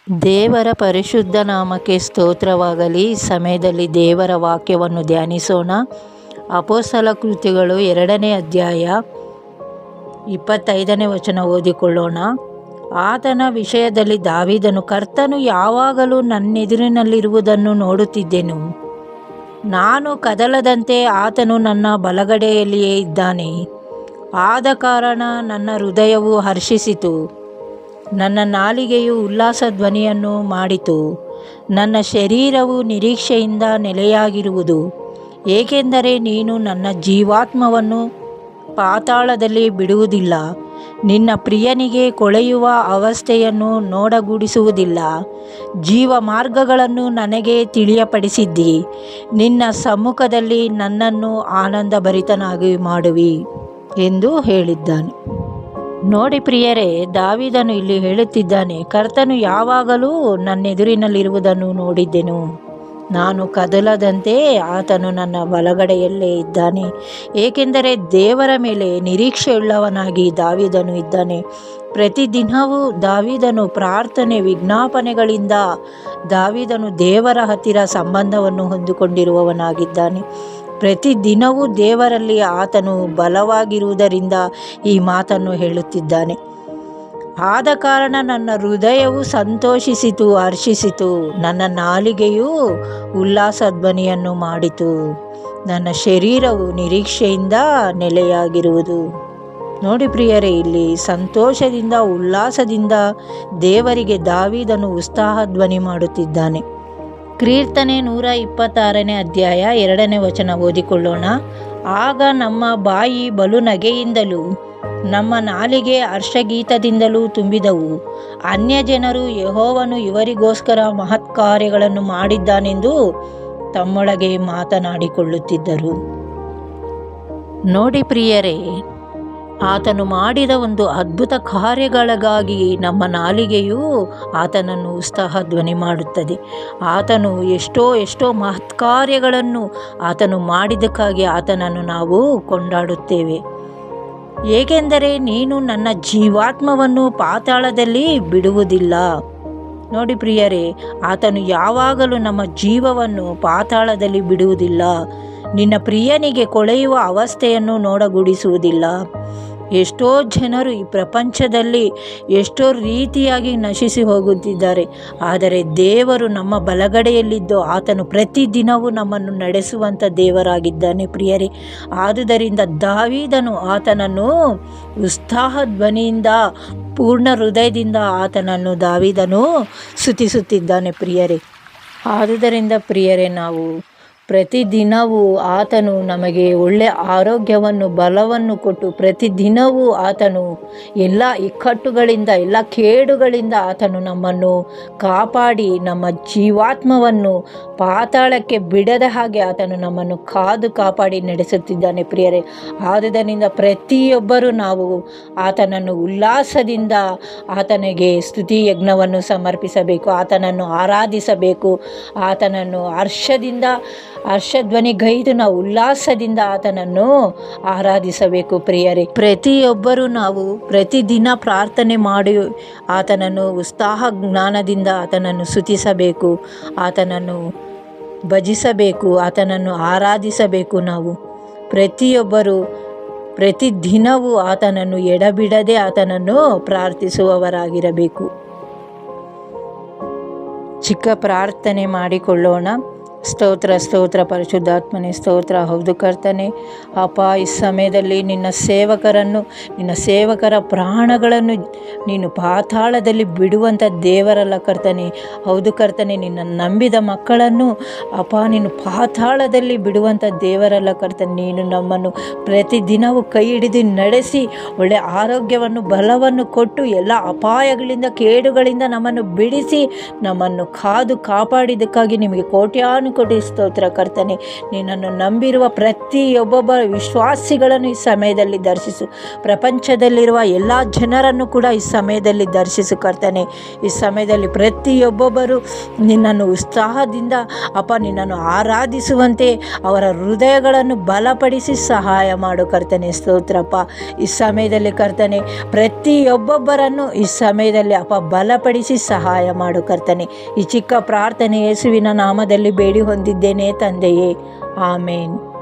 ದೇವರ ಪರಿಶುದ್ಧ ನಾಮಕ್ಕೆ ಸ್ತೋತ್ರವಾಗಲಿ. ಈ ಸಮಯದಲ್ಲಿ ದೇವರ ವಾಕ್ಯವನ್ನು ಧ್ಯಾನಿಸೋಣ. ಅಪೊಸ್ತಲ ಕೃತ್ಯಗಳು 2ನೇ ಅಧ್ಯಾಯ 25ನೇ ವಚನ ಓದಿಕೊಳ್ಳೋಣ. ಆತನ ವಿಷಯದಲ್ಲಿ ದಾವೀದನು, ಕರ್ತನು ಯಾವಾಗಲೂ ನನ್ನೆದುರಿನಲ್ಲಿರುವುದನ್ನು ನೋಡುತ್ತಿದ್ದೆನು. ನಾನು ಕದಲದಂತೆ ಆತನು ನನ್ನ ಬಲಗಡೆಯಲ್ಲಿಯೇ ಇದ್ದಾನೆ. ಆದ ಕಾರಣ ನನ್ನ ಹೃದಯವು ಹರ್ಷಿಸಿತು, ನನ್ನ ನಾಲಿಗೆಯು ಉಲ್ಲಾಸ ಧ್ವನಿಯನ್ನು ಮಾಡಿತು. ನನ್ನ ಶರೀರವು ನಿರೀಕ್ಷೆಯಿಂದ ನೆಲೆಯಾಗಿರುವುದು, ಏಕೆಂದರೆ ನೀನು ನನ್ನ ಜೀವಾತ್ಮವನ್ನು ಪಾತಾಳದಲ್ಲಿ ಬಿಡುವುದಿಲ್ಲ. ನಿನ್ನ ಪ್ರಿಯನಿಗೆ ಕೊಳೆಯುವ ಅವಸ್ಥೆಯನ್ನು ನೋಡಗೂಡಿಸುವುದಿಲ್ಲ. ಜೀವ ಮಾರ್ಗಗಳನ್ನು ನನಗೆ ತಿಳಿಯಪಡಿಸಿದ್ದಿ. ನಿನ್ನ ಸಮ್ಮುಖದಲ್ಲಿ ನನ್ನನ್ನು ಆನಂದಭರಿತನಾಗಿ ಮಾಡುವಿ ಎಂದು ಹೇಳಿದ್ದಾನೆ. ನೋಡಿ ಪ್ರಿಯರೇ, ದಾವೀದನು ಇಲ್ಲಿ ಹೇಳುತ್ತಿದ್ದಾನೆ, ಕರ್ತನು ಯಾವಾಗಲೂ ನನ್ನೆದುರಿನಲ್ಲಿರುವುದನ್ನು ನೋಡಿದ್ದೆನು. ನಾನು ಕದಲದಂತೆ ಆತನು ನನ್ನ ಬಲಗಡೆಯಲ್ಲೇ ಇದ್ದಾನೆ. ಏಕೆಂದರೆ ದೇವರ ಮೇಲೆ ನಿರೀಕ್ಷೆಯುಳ್ಳವನಾಗಿ ದಾವೀದನು ಇದ್ದಾನೆ. ಪ್ರತಿದಿನವೂ ದಾವೀದನು ಪ್ರಾರ್ಥನೆ ವಿಜ್ಞಾಪನೆಗಳಿಂದ ದಾವೀದನು ದೇವರ ಹತ್ತಿರ ಸಂಬಂಧವನ್ನು ಹೊಂದಿಕೊಂಡಿರುವವನಾಗಿದ್ದಾನೆ. ಪ್ರತಿದಿನವೂ ದೇವರಲ್ಲಿ ಆತನು ಬಲವಾಗಿರುವುದರಿಂದ ಈ ಮಾತನ್ನು ಹೇಳುತ್ತಿದ್ದಾನೆ. ಆದ ಕಾರಣ ನನ್ನ ಹೃದಯವು ಸಂತೋಷಿಸಿತು, ಹರ್ಷಿಸಿತು. ನನ್ನ ನಾಲಿಗೆಯು ಉಲ್ಲಾಸ ಧ್ವನಿಯನ್ನು ಮಾಡಿತು. ನನ್ನ ಶರೀರವು ನಿರೀಕ್ಷೆಯಿಂದ ನೆಲೆಯಾಗಿರುವುದು. ನೋಡಿ ಪ್ರಿಯರೇ, ಇಲ್ಲಿ ಸಂತೋಷದಿಂದ ಉಲ್ಲಾಸದಿಂದ ದೇವರಿಗೆ ದಾವೀದನು ಉತ್ಸಾಹ ಧ್ವನಿ ಮಾಡುತ್ತಿದ್ದಾನೆ. ಕೀರ್ತನೆ 126ನೇ ಅಧ್ಯಾಯ 2ನೇ ವಚನ ಓದಿಕೊಳ್ಳೋಣ. ಆಗ ನಮ್ಮ ಬಾಯಿ ಬಲು ನಗೆಯಿಂದಲೂ ನಮ್ಮ ನಾಲಿಗೆ ಹರ್ಷಗೀತದಿಂದಲೂ ತುಂಬಿದವು. ಅನ್ಯಜನರು ಯೆಹೋವನು ಇವರಿಗೋಸ್ಕರ ಮಹತ್ಕಾರ್ಯಗಳನ್ನು ಮಾಡಿದ್ದಾನೆಂದು ತಮ್ಮೊಳಗೆ ಮಾತನಾಡಿಕೊಳ್ಳುತ್ತಿದ್ದರು. ನೋಡಿ ಪ್ರಿಯರೇ, ಆತನು ಮಾಡಿದ ಒಂದು ಅದ್ಭುತ ಕಾರ್ಯಗಳಿಗಾಗಿ ನಮ್ಮ ನಾಲಿಗೆಯು ಆತನನ್ನು ಉತ್ಸಾಹ ಧ್ವನಿ ಮಾಡುತ್ತದೆ. ಆತನು ಎಷ್ಟೋ ಮಹತ್ಕಾರ್ಯಗಳನ್ನು ಆತನು ಮಾಡಿದ್ದಕ್ಕಾಗಿ ಆತನನ್ನು ನಾವು ಕೊಂಡಾಡುತ್ತೇವೆ. ಏಕೆಂದರೆ ನೀನು ನನ್ನ ಜೀವಾತ್ಮವನ್ನು ಪಾತಾಳದಲ್ಲಿ ಬಿಡುವುದಿಲ್ಲ. ನೋಡಿ ಪ್ರಿಯರೇ, ಆತನು ಯಾವಾಗಲೂ ನಮ್ಮ ಜೀವವನ್ನು ಪಾತಾಳದಲ್ಲಿ ಬಿಡುವುದಿಲ್ಲ. ನಿನ್ನ ಪ್ರಿಯನಿಗೆ ಕೊಳೆಯುವ ಅವಸ್ಥೆಯನ್ನು ನೋಡಗೂಡಿಸುವುದಿಲ್ಲ. ಎಷ್ಟೋ ಜನರು ಈ ಪ್ರಪಂಚದಲ್ಲಿ ಎಷ್ಟೋ ರೀತಿಯಾಗಿ ನಶಿಸಿ ಹೋಗುತ್ತಿದ್ದಾರೆ. ಆದರೆ ದೇವರು ನಮ್ಮ ಬಲಗಡೆಯಲ್ಲಿದ್ದು ಆತನು ಪ್ರತಿದಿನವೂ ನಮ್ಮನ್ನು ನಡೆಸುವಂಥ ದೇವರಾಗಿದ್ದಾನೆ ಪ್ರಿಯರೇ. ಆದುದರಿಂದ ದಾವೀದನು ಆತನನ್ನು ಉತ್ಸಾಹ ಧ್ವನಿಯಿಂದ ಪೂರ್ಣ ಹೃದಯದಿಂದ ಆತನನ್ನು ದಾವೀದನು ಸ್ತುತಿಸುತ್ತಿದ್ದಾನೆ ಪ್ರಿಯರೇ. ಆದುದರಿಂದ ಪ್ರಿಯರೇ, ನಾವು ಪ್ರತಿದಿನವೂ ಆತನು ನಮಗೆ ಒಳ್ಳೆಯ ಆರೋಗ್ಯವನ್ನು ಬಲವನ್ನು ಕೊಟ್ಟು ಪ್ರತಿದಿನವೂ ಆತನು ಎಲ್ಲ ಇಕ್ಕಟ್ಟುಗಳಿಂದ ಎಲ್ಲ ಕೇಡುಗಳಿಂದ ಆತನು ನಮ್ಮನ್ನು ಕಾಪಾಡಿ ನಮ್ಮ ಜೀವಾತ್ಮವನ್ನು ಪಾತಾಳಕ್ಕೆ ಬಿಡದ ಹಾಗೆ ಆತನು ನಮ್ಮನ್ನು ಕಾಪಾಡಿ ನಡೆಸುತ್ತಿದ್ದಾನೆ ಪ್ರಿಯರೇ. ಆದುದರಿಂದ ಪ್ರತಿಯೊಬ್ಬರೂ ನಾವು ಆತನನ್ನು ಉಲ್ಲಾಸದಿಂದ ಆತನಿಗೆ ಸ್ತುತಿ ಯಜ್ಞವನ್ನು ಸಮರ್ಪಿಸಬೇಕು, ಆತನನ್ನು ಆರಾಧಿಸಬೇಕು, ಆತನನ್ನು ಹರ್ಷಧ್ವನಿಗೈದು ನಾವು ಉಲ್ಲಾಸದಿಂದ ಆತನನ್ನು ಆರಾಧಿಸಬೇಕು ಪ್ರಿಯರೇ. ಪ್ರತಿಯೊಬ್ಬರೂ ನಾವು ಪ್ರತಿದಿನ ಪ್ರಾರ್ಥನೆ ಮಾಡಿ ಆತನನ್ನು ಉತ್ಸಾಹ ಜ್ಞಾನದಿಂದ ಆತನನ್ನು ಸ್ತುತಿಸಬೇಕು, ಆತನನ್ನು ಭಜಿಸಬೇಕು, ಆತನನ್ನು ಆರಾಧಿಸಬೇಕು. ನಾವು ಪ್ರತಿಯೊಬ್ಬರು ಪ್ರತಿದಿನವೂ ಆತನನ್ನು ಎಡಬಿಡದೆ ಆತನನ್ನು ಪ್ರಾರ್ಥಿಸುವವರಾಗಿರಬೇಕು. ಚಿಕ್ಕ ಪ್ರಾರ್ಥನೆ ಮಾಡಿಕೊಳ್ಳೋಣ. ಸ್ತೋತ್ರ ಸ್ತೋತ್ರ ಪರಿಶುದ್ಧಾತ್ಮನೇ ಸ್ತೋತ್ರ. ಹೌದು ಕರ್ತನೆ, ಅಪ್ಪ, ಈ ಸಮಯದಲ್ಲಿ ನಿನ್ನ ಸೇವಕರ ಪ್ರಾಣಗಳನ್ನು ನೀನು ಪಾತಾಳದಲ್ಲಿ ಬಿಡುವಂಥ ದೇವರಲ್ಲ ಕರ್ತನೆ. ಹೌದು ಕರ್ತನೆ, ನಿನ್ನ ನಂಬಿದ ಮಕ್ಕಳನ್ನು ಅಪ್ಪ ನೀನು ಪಾತಾಳದಲ್ಲಿ ಬಿಡುವಂಥ ದೇವರಲ್ಲ ಕರ್ತನೆ. ನೀನು ನಮ್ಮನ್ನು ಪ್ರತಿದಿನವೂ ಕೈ ಹಿಡಿದು ನಡೆಸಿ ಒಳ್ಳೆಯ ಆರೋಗ್ಯವನ್ನು ಬಲವನ್ನು ಕೊಟ್ಟು ಎಲ್ಲ ಅಪಾಯಗಳಿಂದ ಕೇಡುಗಳಿಂದ ನಮ್ಮನ್ನು ಬಿಡಿಸಿ ನಮ್ಮನ್ನು ಕಾಪಾಡಿದ್ದಕ್ಕಾಗಿ ನಿಮಗೆ ಕೋಟ್ಯಾನು ಕೊಡಿ ಸ್ತೋತ್ರ ಕರ್ತನೆ. ನಿನ್ನನ್ನು ನಂಬಿರುವ ಪ್ರತಿಯೊಬ್ಬೊಬ್ಬ ವಿಶ್ವಾಸಿಗಳನ್ನು ಈ ಸಮಯದಲ್ಲಿ ದರ್ಶಿಸು. ಪ್ರಪಂಚದಲ್ಲಿರುವ ಎಲ್ಲ ಜನರನ್ನು ಕೂಡ ಈ ಸಮಯದಲ್ಲಿ ದರ್ಶಿಸು ಕರ್ತನೆ. ಈ ಸಮಯದಲ್ಲಿ ಪ್ರತಿಯೊಬ್ಬೊಬ್ಬರು ನಿನ್ನನ್ನು ಉತ್ಸಾಹದಿಂದ ಅಪ್ಪ ನಿನ್ನನ್ನು ಆರಾಧಿಸುವಂತೆ ಅವರ ಹೃದಯಗಳನ್ನು ಬಲಪಡಿಸಿ ಸಹಾಯ ಮಾಡು ಕರ್ತನೆ. ಸ್ತೋತ್ರಪ್ಪ. ಈ ಸಮಯದಲ್ಲಿ ಕರ್ತನೆ ಪ್ರತಿಯೊಬ್ಬೊಬ್ಬರನ್ನು ಈ ಸಮಯದಲ್ಲಿ ಅಪ್ಪ ಬಲಪಡಿಸಿ ಸಹಾಯ ಮಾಡು ಕರ್ತನೆ. ಈ ಚಿಕ್ಕ ಪ್ರಾರ್ಥನೆ ಯೇಸುವಿನ ನಾಮದಲ್ಲಿ ಬೇಡಿ ಹೊಂದಿದ್ದೇನೆ ತಂದೆಯೇ, ಆಮೇನ್.